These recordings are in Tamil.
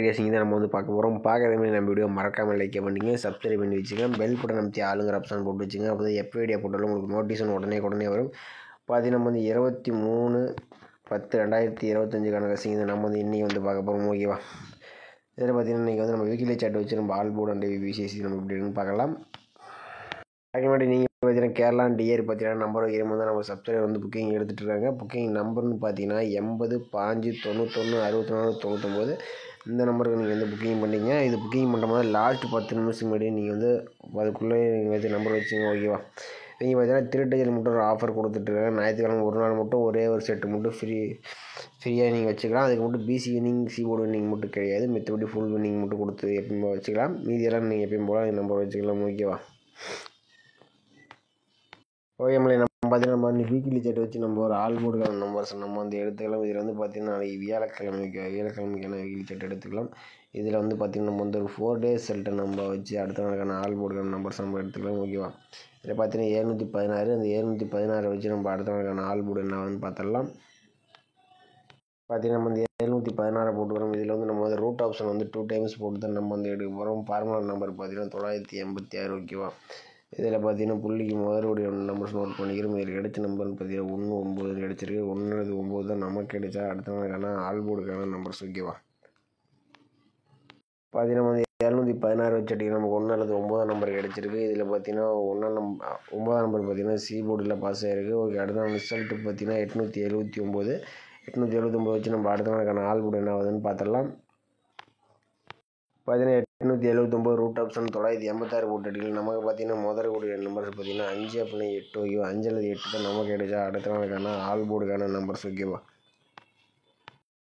ரேசிங் தான் நம்ம வந்து பார்க்க போகிறோம். பார்க்குறதே மாதிரி நம்ம வீடியோ மறக்காமல் லைக் பண்ணிங்க, சப்ஸ்கிரைப் பண்ணி வச்சுக்கலாம், பெல் பட்டன் அமைத்தி ஆளுங்கிற ஆப்ஷன் போட்டு வச்சுங்க. அப்போ தான் எப்போ வீடியோ போட்டாலும் உங்களுக்கு நோட்டிஃபிகேஷன் உடனே வரும். பார்த்தீங்கன்னா நம்ம வந்து 23/10/2025க்கான ரேசிங் தான் நம்ம வந்து இன்றைக்கி வந்து பார்க்க போகிறோம். ஓகேவா? இதில் பார்த்தீங்கன்னா இன்றைக்கி வந்து நம்ம வீக்லி சார்ட் வச்சு நம்ம ஆல் போர்டு அண்ட் விசிசி நம்ம இப்படி பார்க்கலாம். அதுக்கு முன்னாடி நீங்கள் பார்த்தீங்கன்னா கேரளா டிஆர் பார்த்தீங்கன்னா நம்பர் வைக்கிற தான் நம்ம சப்ஸ்கிரைபர் வந்து புக்கிங் எடுத்துகிட்டு இருக்காங்க. புக்கிங் நம்பர்னு பார்த்தீங்கன்னா 80 5 91 64 99. இந்த நம்பருக்கு நீங்கள் வந்து புக்கிங் பண்ணிங்க. இது புக்கிங் பண்ணும்போது லாஸ்ட் 10 நிமிஷம் முன்னாடி நீங்கள் வந்து அதுக்குள்ளே நீங்கள் வச்சு நம்பர் வச்சுங்க. ஓகேவா? நீங்கள் பார்த்தீங்கன்னா திருட்டஜல் மட்டும் ஒரு ஆஃபர் கொடுத்துட்ருக்காங்க. ஞாயிற்றுக்கிழமை ஒரு நாள் மட்டும் ஒரே ஒரு செட்டு மட்டும் ஃப்ரீயாக நீங்கள் வச்சுக்கலாம். அதுக்கு மட்டும் பிசி வின்னிங் சிபோர்டு வின்னிங் மட்டும் கிடையாது. மற்றபடி ஃபுல் வின்னிங் மட்டும் கொடுத்து எப்பயும் வச்சுக்கலாம். மீதியெல்லாம் நீங்கள் எப்பயும் போல நம்பர் வச்சுக்கலாம். ஓகேவா? ஓகேங்களே, நம்ம பார்த்தீங்கன்னா நம்ம வீக்லி சார்ட் வச்சு நம்ம ஒரு ஆல் போர்டுக்கான நம்பர்ஸ் நம்ம வந்து எடுத்துக்கலாம். இதில் வந்து பார்த்தீங்கன்னா நாளைக்கு வியாழக்கிழமைக்கான வீக்லி சார்ட் எடுத்துக்கலாம். இதில் வந்து பார்த்திங்கன்னா நம்ம வந்து ஒரு 4 days செல்ட்டை நம்ம வச்சு அடுத்த நாளுக்கான ஆல் போர்டுக்கான நம்பர்ஸ் நம்ம எடுத்துக்கலாம். ஓகேவா? இதில் பார்த்தீங்கன்னா 716 அந்த 716 வச்சு நம்ம அடுத்த நாளுக்கான ஆல் போர்டு என்ன வந்து பார்த்துடலாம். பார்த்தீங்கன்னா நம்ம வந்து 716 போட்டுக்கிறோம். இதில் வந்து நம்ம வந்து ரூட் ஆப்ஷன் வந்து 2 times போட்டு தான் நம்ம வந்து எடுக்க போகிறோம். ஃபார்முலா நம்பர் பார்த்தீங்கன்னா 986. ஓகேவா? இதில் பார்த்தீங்கன்னா புள்ளிக்கு முதலுடைய நம்பர்ஸ் நோட் பண்ணிக்கிறோம். இதில் கிடைச்ச நம்பர்னு பார்த்தீங்கன்னா 1 9 கிடச்சிருக்கு. 1 9 தான் நமக்கு கிடைச்சா அடுத்த நாளுக்கான ஆல் போர்டுக்கான நம்பர்ஸ். ஓகேவா? பார்த்தீங்கன்னா வந்து 716 வச்சு அடிக்க நமக்கு 1 அல்லது 9 நம்பர் கிடச்சிருக்கு. இதில் பார்த்தீங்கன்னா 9 நம்பர் பார்த்தீங்கன்னா சி போர்டில் பாஸ் ஆகிருக்கு. ஓகே, அடுத்த ரிசல்ட்டு பார்த்தீங்கன்னா 879 வச்சு நம்ம அடுத்த நாளுக்கான ஆல் போர்டு என்ன ஆகுதுன்னு பார்த்துடலாம். பார்த்தீங்கன்னா 879 ரூட் ஆப்ஷன் 986 போட்டு அடிக்கலாம். நமக்கு பார்த்தீங்கன்னா முதல்கூடிய நம்பர்ஸ் பார்த்தீங்கன்னா 5 அப்படின்னா 8. ஓகேவா? 5 அல்லது 8 தான் நமக்கு கிடைச்சா அடுத்த நாளுக்கான ஆல் போர்டுக்கான நம்பர்ஸ். ஓகேவா?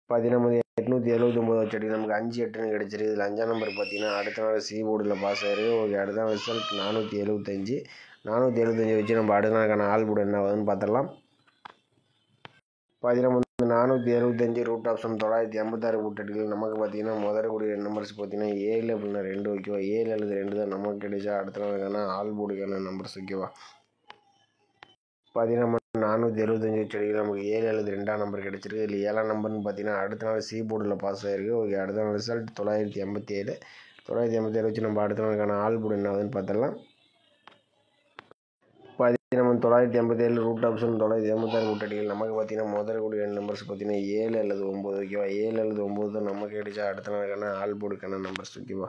பார்த்தீங்கன்னா 879 வச்சு அடி நமக்கு 5 8ன்னு கிடச்சிருக்கு. இதில் 5ஆம் நம்பர் பார்த்தீங்கன்னா அடுத்த நாள் சி போர்டில் பாஸ் ஆகிருக்கு. ஓகே, அடுத்த நாள் ரிசல்ட் 475 வச்சு நம்ம அடுத்த நாளுக்கான ஆல் போர்டு என்ன ஆகுதுன்னு பார்த்துடலாம். பார்த்தீங்கன்னா 475 ரூட் ஆப்ஷன் 986 போட்டு அடிக்கலாம். நமக்கு பார்த்தீங்கன்னா முதல்கூடிய நம்பர்ஸ் பார்த்தீங்கன்னா 7 அப்படின்னா 2. ஓகேவா? 7 அல்லது 2 தான் நமக்கு கிடைச்சா அடுத்த நாளுக்கான ஆல் போர்டுக்கான நம்பர்ஸ். ஓகேவா? பார்த்தீங்கன்னா நம்ம 475 வச்சு அடிக்கலாம். நமக்கு 7 அல்லது 2ஆம் நம்பர் கிடச்சிருக்கு. இதில் 7ஆம் நம்பர்னு பார்த்தீங்கன்னா அடுத்த நாள் சி போர்டில் பாஸ் ஆகிருக்கு. ஓகே, அடுத்த நாள் ரிசல்ட் 987 வச்சு நம்ம அடுத்த நாளுக்கான ஆல் போர்டு என்ன ஆகுதுன்னு பார்த்துடலாம். பார்த்தீங்கன்னா நம்ம 987 ரூட் ஆப்ஷன் 986 போட்டு அடிக்கலாம். நமக்கு பார்த்தீங்கன்னா முதல்கூடிய நம்பர்ஸ் பார்த்தீங்கன்னா 7 அல்லது 9. ஓகேவா? 7 அல்லது 9 தான் நமக்கு கிடைச்சா அடுத்த நாளுக்கான ஆல் போர்டுக்கான நம்பர்ஸ். ஓகேவா?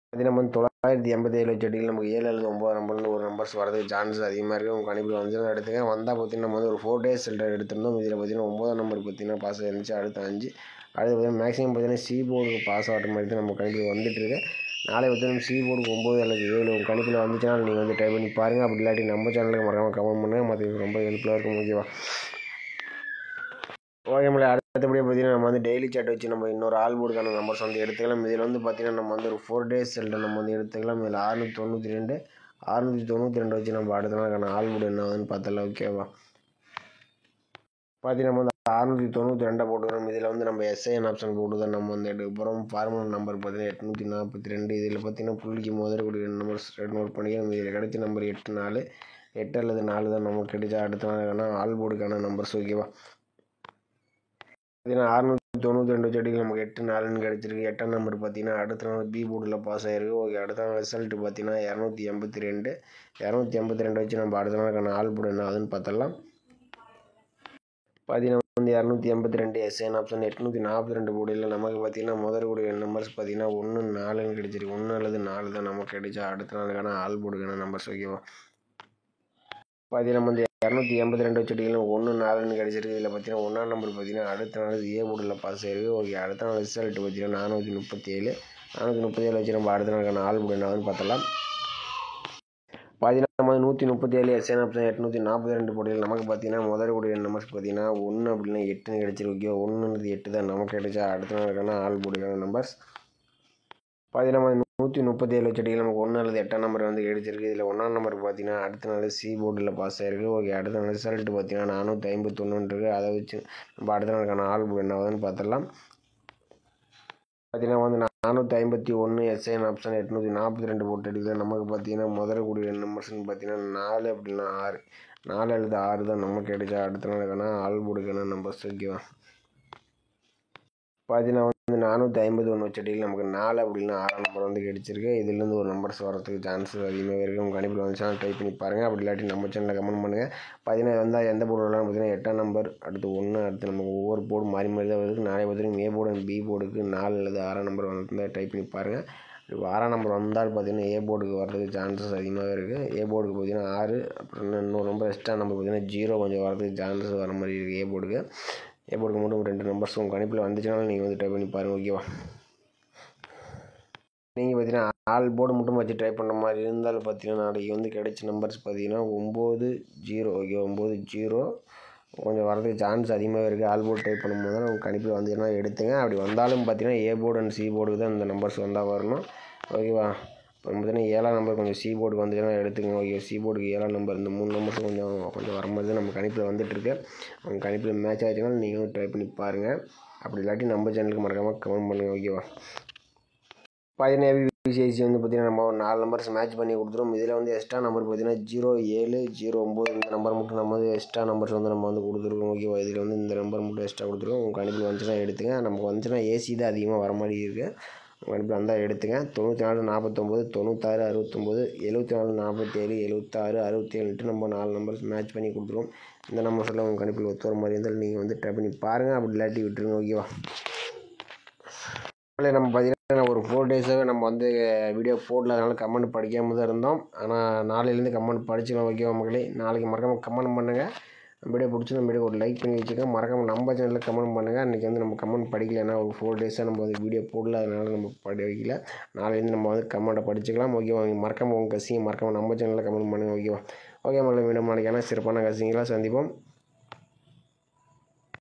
பார்த்தீங்கன்னா நம்ம 987 வச்சு அடிக்கலாம். நமக்கு 7 அல்லது 9 நம்பர்னு ஒரு நம்பர்ஸ் வரதுக்கு சான்சஸ் அதிகமாக இருக்குது. உங்கள் கணிப்பில் வந்து எடுத்துங்க. வந்தால் பார்த்தீங்கன்னா நம்ம வந்து ஒரு 4 days செல்டர் எடுத்திருந்தோம். இதில் பார்த்தீங்கன்னா 9ஆம் நம்பர் பார்த்தீங்கன்னா பாஸ் ஆகிருந்துச்சு. அடுத்து 5 பார்த்தீங்கன்னா மேக்ஸிமம் பார்த்தீங்கன்னா சி போர்டுக்கு பாஸ் ஆகிற மாதிரி தான் நம்ம கணிப்பில் வந்துட்டுருக்கு. நாளை பார்த்தீங்கன்னா சி போர்டுக்கு 9 அல்லது 7 உங்கள் கணிப்பில் வந்துச்சுன்னா நீங்கள் வந்து ட்ரை பண்ணி பாருங்கள். அப்படி இல்லாட்டி நம்ம சேனலுக்கு மறக்காமல் கமெண்ட் பண்ணுங்கள். மற்ற ரொம்ப ஹெல்ப்ஃபுல்லாக இருக்கும். ஓகேவா? ஓகே, அடுத்தபடியாக பார்த்தீங்கன்னா நம்ம வந்து டெய்லி சார்ட் வச்சு நம்ம இன்னொரு ஆல் போர்டுக்கான நம்பர்ஸ் வந்து எடுத்துக்கலாம். இதில் வந்து பார்த்தீங்கன்னா நம்ம வந்து ஒரு 4 days செல்ட்டை நம்ம வந்து எடுத்துக்கலாம். இதில் 692 வச்சு நம்ம அடுத்த நாளுக்கான ஆல் போர்டு என்ன ஆகுதுன்னு பார்த்தலாம். ஓகேவா? பார்த்தீங்கன்னா நம்ம வந்து 692 போட்டுக்கிறோம். இதில் வந்து நம்ம எஸ்ஐஎன் ஆப்ஷன் போட்டு தான் நம்ம வந்து எடுக்க போகிறோம். ஃபார்முலா நம்பர் பார்த்தீங்கன்னா 842. இதில் பார்த்தீங்கன்னா புள்ளிக்கு முதல்கூடிய நம்பர்ஸ் நோட் பண்ணிக்கிறோம். இதில் கிடைச்ச நம்பர் 8 அல்லது 4 தான் நமக்கு கிடைச்சா அடுத்த நாளுக்கான ஆல் போர்டுக்கான நம்பர்ஸ். ஓகேவா? பார்த்தீங்கன்னா 692 வச்சு அடிக்க நமக்கு 8 4ன்னு கிடச்சிருக்கு. 8ஆம் நம்பர் பார்த்தீங்கன்னா அடுத்த நாள் பி போர்டில் பாஸ் ஆகிருக்கு. ஓகே, அடுத்த நாள் ரிசல்ட்டு பார்த்தீங்கன்னா 282 வச்சு நம்ம அடுத்த நாளுக்கான ஆல் போர்டு என்ன ஆகுதுன்னு பார்த்துடலாம். பார்த்தீங்கன்னா வந்து 282 எஸ்ஐஎன் ஆப்ஷன் 842 போர்டில் நமக்கு பார்த்தீங்கன்னா முதல்கூடிய நம்பர்ஸ் பார்த்தீங்கன்னா 1 4ன்னு கிடச்சிருக்கு. 1 அல்லது 4 தான் நமக்கு கிடைச்சா அடுத்த நாளுக்கான ஆல் போர்டுக்கான நம்பர்ஸ். ஓகேவா? பார்த்தீங்கன்னா வந்து 282 வச்சு அடிக்கலாம். 1 4ன்னு கிடச்சிருக்கு. இதில் பார்த்தீங்கன்னா 1ஆம் நம்பர் பார்த்தீங்கன்னா அடுத்த நாள் ஏ போர்டில் பாஸ் ஆகிருக்கு. ஓகே, அடுத்த நாள் ரிசல்ட் பார்த்தீங்கன்னா 437 வச்சு நம்ம அடுத்த நாளுக்கான ஆல் போர்டு என்ன ஆகுதுன்னு பார்த்தலாம். பார்த்தீங்கன்னா நம்ம 137 எஸ்ஐஎன் ஆப்ஷன் 842 போர்டில் நமக்கு பார்த்தீங்கன்னா முதல்கூடிய நம்பர்ஸ் பார்த்தீங்கன்னா 1 அப்படின்னா 8ன்னு கிடச்சிருக்கு. ஓகே, 1 8 தான் நமக்கு கிடைச்சா அடுத்த நாளுக்கான ஆல் போர்டுக்கான நம்பர்ஸ். பார்த்தீங்கன்னா 137 வச்சு அடிக்கலாம். நமக்கு 1 அல்லது 8ஆம் நம்பர் வந்து கிடைச்சிருக்கு. இதில் 1ஆம் நம்பர் பார்த்தீங்கன்னா அடுத்த நாள் சி போர்டில் பாஸ் ஆகிருக்கு. ஓகே, அடுத்த நாள் ரிசல்ட் பார்த்தீங்கன்னா 451 இருக்குது. அதை வச்சு நம்ம அடுத்த நாளுக்கான ஆல் போர்டு என்ன ஆகுதுன்னு பார்த்துடலாம். பார்த்தீங்கன்னா வந்து 451 எஸ்ஐஎன் ஆப்ஷன் 842 போட்டு அடிக்கலாம். நமக்கு பார்த்தீங்கன்னா முதல்கூடிய நம்பர்ஸ்ன்னு பார்த்தீங்கன்னா 4 அப்படின்னா 6 அல்லது 6 தான் நமக்கு கிடைச்சா அடுத்த நாளுக்கான ஆல் போர்டுக்கான நம்பர்ஸ். ஓகேவா? பார்த்தீங்கன்னா வந்து 451 வச்ச டீல் நமக்கு 4 அப்படின்னா 6 நம்பர் வந்து கிடச்சிருக்கு. இதுலேருந்து ஒரு நம்பர்ஸ் வரதுக்கு சான்ஸ் அதிகமாக இருக்குது. உங்கள் கணிப்பில் வந்துச்சுன்னா ட்ரை பண்ணி பாருங்கள். அப்படி இல்லாட்டி நம்ம சேனலில் கமெண்ட் பண்ணுங்கள். பார்த்தீங்கன்னா வந்தால் எந்த போர்டு வரலாம் பார்த்தீங்கன்னா 8ஆம் நம்பர், அடுத்து 1, அடுத்து நமக்கு ஒவ்வொரு போர்டு மாறி மாறி தான் வருது. நாளை பார்த்தீங்கன்னா ஏ போர்டு அண்ட் பி போர்டுக்கு 4 அல்லது 6ஆம் நம்பர் வந்தால் ட்ரை பண்ணி பாருங்கள். இப்போ 6ஆம் நம்பர் வந்தால் பார்த்தீங்கன்னா ஏ போர்டுக்கு வரதுக்கு சான்சஸ் அதிகமாக இருக்குது. ஏ போர்டுக்கு பார்த்தீங்கன்னா 6, அப்புறம் இன்னொரு நம்பர் எக்ஸ்ட்ரா நம்பர் பார்த்தீங்கன்னா 0 கொஞ்சம் வரதுக்கு சான்சஸ் வர மாதிரி இருக்குது. ஏ போர்டுக்கு மட்டும் 2 நம்பர்ஸ் உங்கள் கணிப்பில் வந்துச்சுனாலும் நீங்கள் வந்து ட்ரை பண்ணி பாருங்கள். ஓகேவா? நீங்கள் பார்த்தீங்கன்னா ஆல் போர்டு மட்டும் வச்சு ட்ரை பண்ணுற மாதிரி இருந்தாலும் பார்த்தீங்கன்னா நாளைக்கு வந்து கிடைச்ச நம்பர்ஸ் பார்த்தீங்கன்னா 9-0. ஓகே, 9-0 கொஞ்சம் வரதுக்கு சான்ஸ் அதிகமாக இருக்குது. ஆல் போர்டு ட்ரை பண்ணும்போது தான் உங்கள் கணிப்பில் வந்துச்சுன்னா எடுத்துங்க. அப்படி வந்தாலும் பார்த்தீங்கன்னா ஏ போர்டு அண்ட் சி போர்டுக்கு தான் இந்த நம்பர்ஸ் வந்தால் வரணும். ஓகேவா? இப்போ பார்த்தீங்கன்னா 7ஆம் நம்பர் கொஞ்சம் சி போர்டுக்கு வந்துச்சுன்னா எடுத்துங்க. ஓகே, சி போர்டுக்கு 7ஆம் நம்பர் இந்த 3 நம்பர்ஸ் கொஞ்சம் வர மாதிரி தான் நம்ம கணிப்பில் வந்துட்டுருக்கு. உங்கள் கணிப்பில் மேட்ச் ஆகிடுச்சுன்னா நீங்கள் வந்து ட்ரை பண்ணி பாருங்கள். அப்படி இல்லாட்டி நம்ம சேனலுக்கு மறக்காமல் கமெண்ட் பண்ணுங்கள். ஓகேவா? பார்த்தீங்கன்னா விசிஐசி வந்து பார்த்தீங்கன்னா நம்ம 4 நம்பர்ஸ் மேட்ச் பண்ணி கொடுத்துரும். இதில் வந்து எக்ஸ்ட்ரா நம்பர் பார்த்தீங்கன்னா 07, 09 இந்த நம்பர் மட்டும் நம்ம வந்து எக்ஸ்ட்ரா நம்பர்ஸ் வந்து நம்ம வந்து கொடுத்துருக்கோம். ஓகேவா? இதில் வந்து இந்த நம்பர் மட்டும் எக்ஸ்ட்ரா கொடுத்துருக்கோம். உங்கள் கணிப்பில் வந்துச்சுன்னா எடுத்துங்க. நமக்கு வந்துச்சுன்னா ஏசி தான் அதிகமாக வர மாதிரி இருக்குது. உங்கள் கணிப்பில் வந்தால் எடுத்துங்க. 94, 49, 96, 69, 74, 47, 76, 67 நம்ம 4 நம்பர்ஸ் மேட்ச் பண்ணி கொடுத்துருவோம். இந்த நம்பர்ஸ் எல்லாம் உங்கள் கணிப்பில் ஒத்து வர மாதிரி இருந்தால் நீங்கள் வந்து ட்ரை பண்ணி பாருங்கள். அப்படி இல்லாட்டி விட்டுருங்க. ஓகேவா? நம்ம பார்த்தீங்கன்னா ஒரு 4 டேஸாகவே நம்ம வந்து வீடியோ போடல, அதனால் கமெண்ட் படிக்காமல் தான் இருந்தோம். ஆனால் நாளையிலேருந்து கமெண்ட் படிச்சுக்கலாம். ஓகேவா மக்களே? நாளைக்கு மறக்காமல் கமெண்ட் பண்ணுங்கள். வீடியோ பிடிச்சி நம்ம வீடியோ ஒரு லைக் பண்ணி வச்சுக்கோங்க. மறக்காமல் நம்ம சேனலில் கமெண்ட் பண்ணுங்கள். அன்றைக்கி வந்து நம்ம கமெண்ட் படிக்கல, ஏன்னா ஒரு 4 டேஸாக நம்ம வந்து வீடியோ போடல, அதனால் நம்ம வைக்கல. நாளையிலேருந்து நம்ம வந்து கமெண்ட்டை படிச்சுக்கலாம். ஓகேவா? மறக்காமல் உங்கள் கசிங்க மறக்காமல் நம்ம சேனலில் கமெண்ட் பண்ணுங்கள். ஓகேவா? ஓகே மக்களே, மீண்டும் நாளைக்கான சிறப்பான கசிங்களாக சந்திப்போம்.